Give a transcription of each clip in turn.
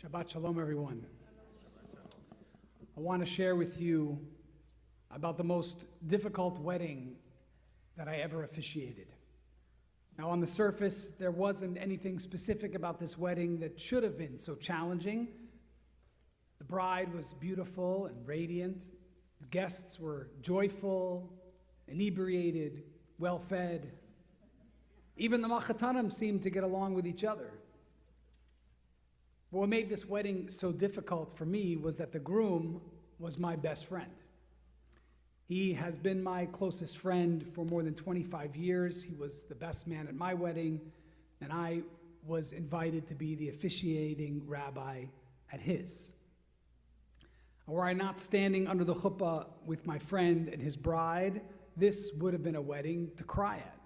Shabbat Shalom, everyone. I want to share with you about the most difficult wedding that I ever officiated. Now, on the surface, there wasn't anything specific about this wedding that should have been so challenging. The bride was beautiful and radiant. The guests were joyful, inebriated, well-fed. Even the Machatanim seemed to get along with each other. But what made this wedding so difficult for me was that the groom was my best friend. He has been my closest friend for more than 25 years. He was the best man at my wedding, and I was invited to be the officiating rabbi at his. Were I not standing under the chuppah with my friend and his bride, this would have been a wedding to cry at.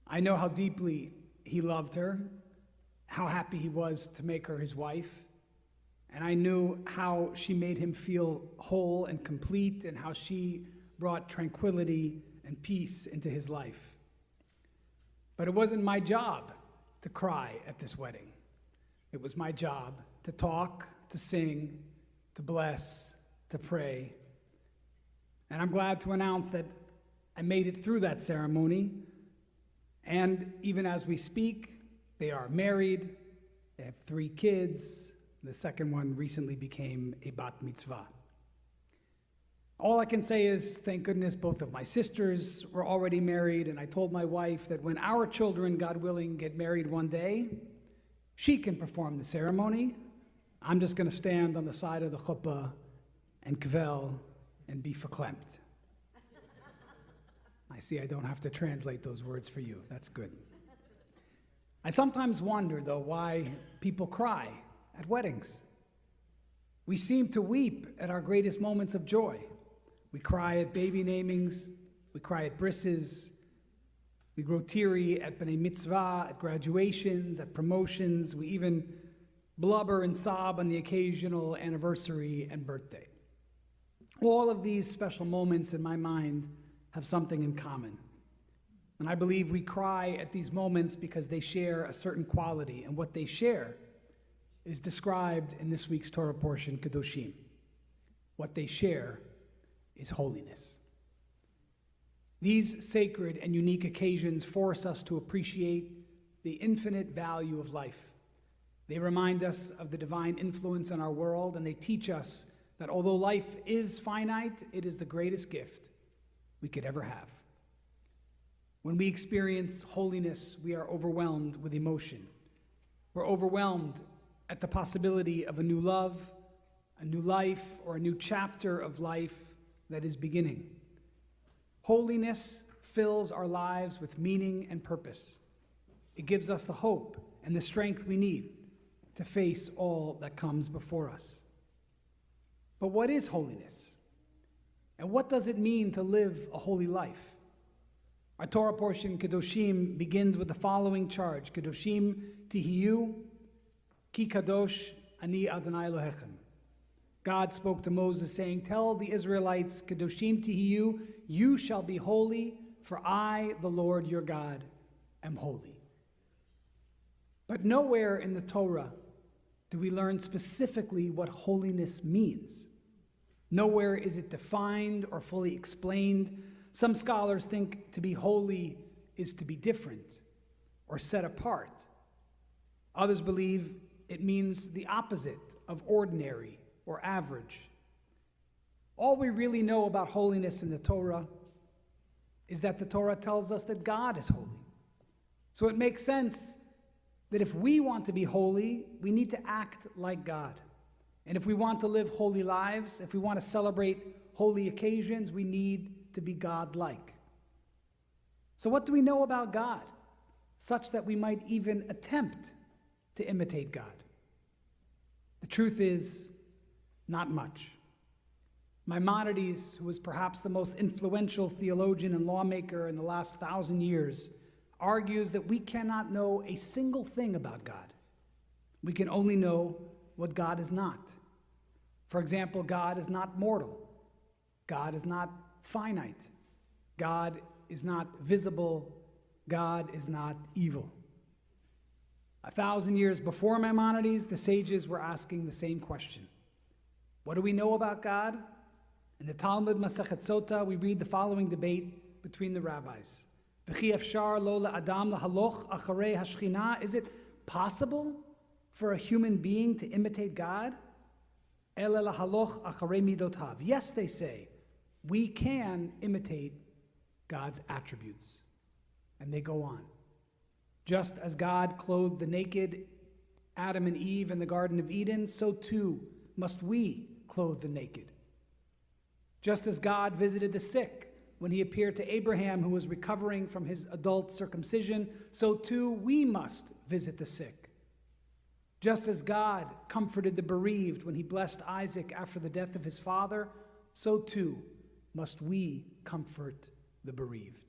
I know how deeply he loved her, how happy he was to make her his wife, and I knew how she made him feel whole and complete and how she brought tranquility and peace into his life. But it wasn't my job to cry at this wedding. It was my job to talk, to sing, to bless, to pray. And I'm glad to announce that I made it through that ceremony. And even as we speak, they are married, they have 3 kids. The second one recently became a bat mitzvah. All I can say is, thank goodness both of my sisters were already married, and I told my wife that when our children, God willing, get married one day, she can perform the ceremony. I'm just going to stand on the side of the chuppah and kvel and be verklempt. I see I don't have to translate those words for you. That's good. I sometimes wonder, though, why people cry at weddings. We seem to weep at our greatest moments of joy. We cry at baby namings, we cry at brisses, we grow teary at b'nai mitzvah, at graduations, at promotions, we even blubber and sob on the occasional anniversary and birthday. All of these special moments in my mind have something in common. And I believe we cry at these moments because they share a certain quality, and what they share is described in this week's Torah portion, Kedoshim. What they share is holiness. These sacred and unique occasions force us to appreciate the infinite value of life. They remind us of the divine influence in our world, and they teach us that although life is finite, it is the greatest gift we could ever have. When we experience holiness, we are overwhelmed with emotion. We're overwhelmed at the possibility of a new love, a new life, or a new chapter of life that is beginning. Holiness fills our lives with meaning and purpose. It gives us the hope and the strength we need to face all that comes before us. But what is holiness? And what does it mean to live a holy life? Our Torah portion, Kedoshim, begins with the following charge: Kedoshim tihiyu, ki kadosh ani Adonai Elohechem. God spoke to Moses, saying, tell the Israelites, Kedoshim tihiyu, you shall be holy, for I, the Lord your God, am holy. But nowhere in the Torah do we learn specifically what holiness means. Nowhere is it defined or fully explained. Some scholars think to be holy is to be different or set apart. Others believe it means the opposite of ordinary or average. All we really know about holiness in the Torah is that the Torah tells us that God is holy. So it makes sense that if we want to be holy, we need to act like God. And if we want to live holy lives, if we want to celebrate holy occasions, we need to be God-like. So what do we know about God, such that we might even attempt to imitate God? The truth is, not much. Maimonides, who was perhaps the most influential theologian and lawmaker in the last 1,000 years, argues that we cannot know a single thing about God. We can only know what God is not. For example, God is not mortal. God is not finite. God is not visible. God is not evil. 1,000 years before Maimonides, the sages were asking the same question. What do we know about God? In the Talmud Masechet Sota, we read the following debate between the rabbis. V'chi efshar lo la'adam lahaloch acharei hashchina. Is it possible for a human being to imitate God? Ele lahaloch acharei midotav. Yes, they say, we can imitate God's attributes. And they go on. Just as God clothed the naked Adam and Eve in the Garden of Eden, so too must we clothe the naked. Just as God visited the sick when he appeared to Abraham, who was recovering from his adult circumcision, so too we must visit the sick. Just as God comforted the bereaved when he blessed Isaac after the death of his father, so too must we comfort the bereaved.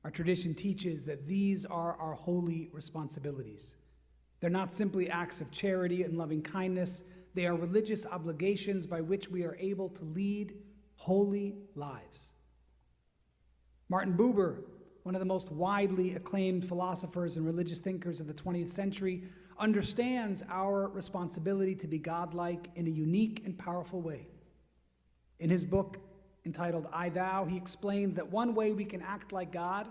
Our tradition teaches that these are our holy responsibilities. They're not simply acts of charity and loving kindness. They are religious obligations by which we are able to lead holy lives. Martin Buber, one of the most widely acclaimed philosophers and religious thinkers of the 20th century, understands our responsibility to be godlike in a unique and powerful way. In his book entitled I Thou, he explains that one way we can act like God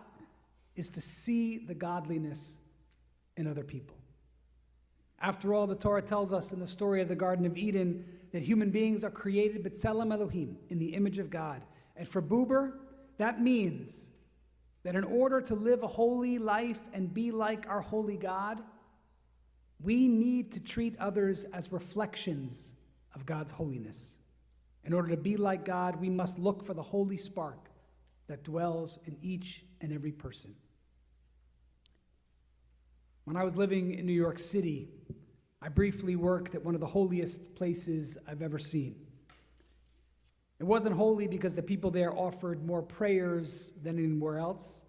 is to see the godliness in other people. After all, the Torah tells us in the story of the Garden of Eden that human beings are created b'tselem Elohim, in the image of God. And for Buber, that means that in order to live a holy life and be like our holy God, we need to treat others as reflections of God's holiness. In order to be like God, we must look for the holy spark that dwells in each and every person. When I was living in New York City, I briefly worked at one of the holiest places I've ever seen. It wasn't holy because the people there offered more prayers than anywhere else.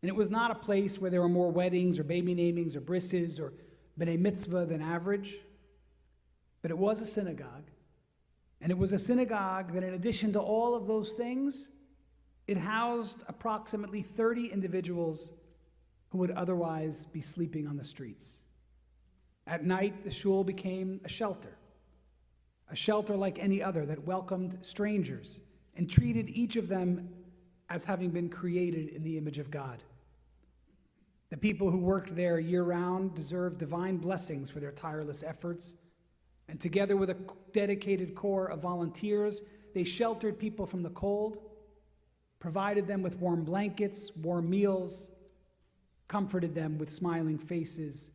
And it was not a place where there were more weddings or baby namings or brisses or b'nai mitzvah than average. But it was a synagogue. And it was a synagogue that, in addition to all of those things, it housed approximately 30 individuals who would otherwise be sleeping on the streets. At night, the shul became a shelter like any other that welcomed strangers and treated each of them as having been created in the image of God. The people who worked there year-round deserved divine blessings for their tireless efforts. And together with a dedicated corps of volunteers, they sheltered people from the cold, provided them with warm blankets, warm meals, comforted them with smiling faces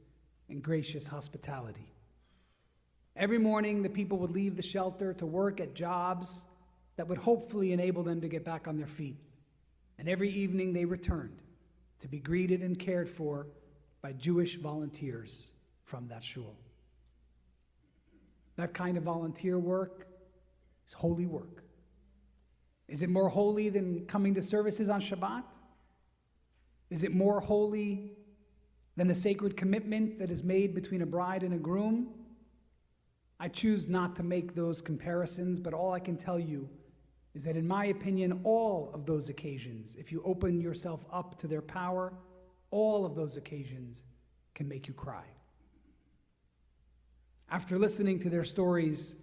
and gracious hospitality. Every morning, the people would leave the shelter to work at jobs that would hopefully enable them to get back on their feet. And every evening, they returned to be greeted and cared for by Jewish volunteers from that shul. That kind of volunteer work is holy work. Is it more holy than coming to services on Shabbat? Is it more holy than the sacred commitment that is made between a bride and a groom? I choose not to make those comparisons, but all I can tell you is that, in my opinion, all of those occasions, if you open yourself up to their power, all of those occasions can make you cry. After listening to their stories,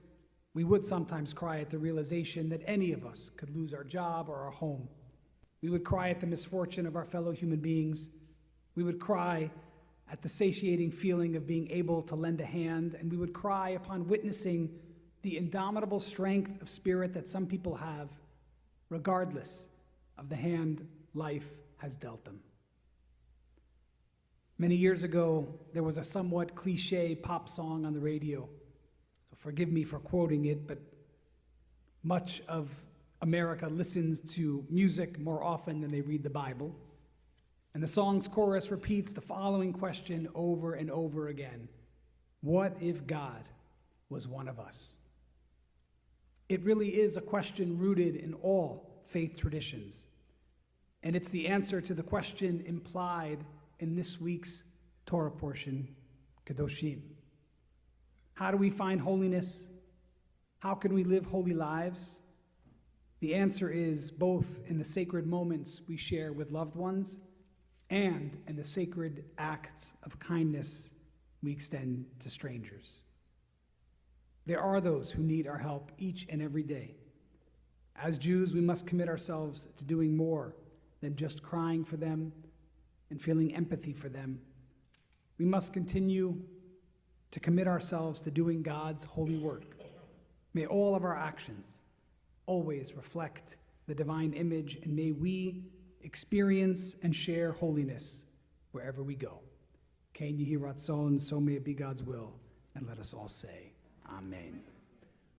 we would sometimes cry at the realization that any of us could lose our job or our home. We would cry at the misfortune of our fellow human beings. We would cry at the satiating feeling of being able to lend a hand, and we would cry upon witnessing the indomitable strength of spirit that some people have, regardless of the hand life has dealt them. Many years ago, there was a somewhat cliche pop song on the radio. So forgive me for quoting it, but much of America listens to music more often than they read the Bible. And the song's chorus repeats the following question over and over again: what if God was one of us? It really is a question rooted in all faith traditions. And it's the answer to the question implied in this week's Torah portion, Kedoshim. How do we find holiness? How can we live holy lives? The answer is both in the sacred moments we share with loved ones and in the sacred acts of kindness we extend to strangers. There are those who need our help each and every day. As Jews, we must commit ourselves to doing more than just crying for them and feeling empathy for them. We must continue to commit ourselves to doing God's holy work. May all of our actions always reflect the divine image, and may we experience and share holiness wherever we go. Ken Yehi Ratzon, so may it be God's will, and let us all say, Amen.